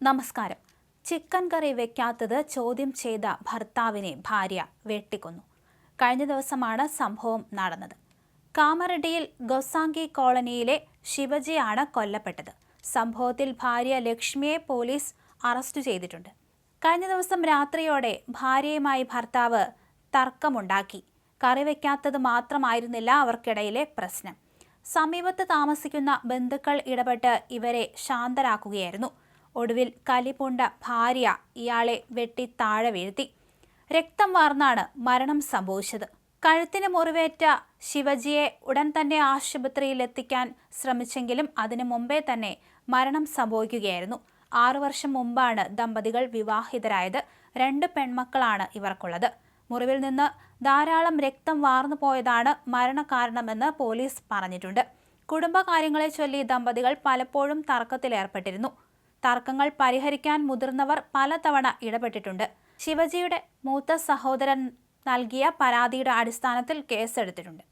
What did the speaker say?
നമസ്കാരം. ചിക്കൻ കറി വെക്കാത്തത് ചോദ്യം ചെയ്ത ഭർത്താവിനെ ഭാര്യ വെട്ടിക്കൊന്നു. കഴിഞ്ഞ ദിവസമാണ് സംഭവം നടന്നത്. കാമറഡിയിൽ ഗൊസാങ്കി കോളനിയിലെ ശിവജിയാണ് കൊല്ലപ്പെട്ടത്. സംഭവത്തിൽ ഭാര്യ ലക്ഷ്മിയെ പോലീസ് അറസ്റ്റ് ചെയ്തിട്ടുണ്ട്. കഴിഞ്ഞ ദിവസം രാത്രിയോടെ ഭാര്യയുമായി ഭർത്താവ് തർക്കമുണ്ടാക്കി. കറി വെക്കാത്തത് മാത്രമായിരുന്നില്ല അവർക്കിടയിലെ പ്രശ്നം. സമീപത്ത് താമസിക്കുന്ന ബന്ധുക്കൾ ഇടപെട്ട് ഇവരെ ശാന്തരാക്കുകയായിരുന്നു. ഒടുവിൽ കലിപൂണ്ട ഭാര്യ ഇയാളെ വെട്ടി താഴെ വീഴ്ത്തി. രക്തം വാർന്നാണ് മരണം സംഭവിച്ചത്. കഴുത്തിന് മുറിവേറ്റ ശിവജിയെ ഉടൻ തന്നെ ആശുപത്രിയിൽ എത്തിക്കാൻ ശ്രമിച്ചെങ്കിലും അതിനു മുമ്പേ തന്നെ മരണം സംഭവിക്കുകയായിരുന്നു. 6 വർഷം മുമ്പാണ് ദമ്പതികൾ വിവാഹിതരായത്. 2 പെൺമക്കളാണ് ഇവർക്കുള്ളത്. മുറിവിൽ നിന്ന് ധാരാളം രക്തം വാർന്നു പോയതാണ് മരണകാരണമെന്ന് പോലീസ് പറഞ്ഞിട്ടുണ്ട്. കുടുംബകാര്യങ്ങളെ ചൊല്ലി ദമ്പതികൾ പലപ്പോഴും തർക്കത്തിലേർപ്പെട്ടിരുന്നു. തർക്കങ്ങൾ പരിഹരിക്കാൻ മുതിർന്നവർ പലതവണ ഇടപെട്ടിട്ടുണ്ട്. ശിവജിയുടെ മൂത്ത സഹോദരൻ നൽകിയ പരാതിയുടെ അടിസ്ഥാനത്തിൽ കേസെടുത്തിട്ടുണ്ട്.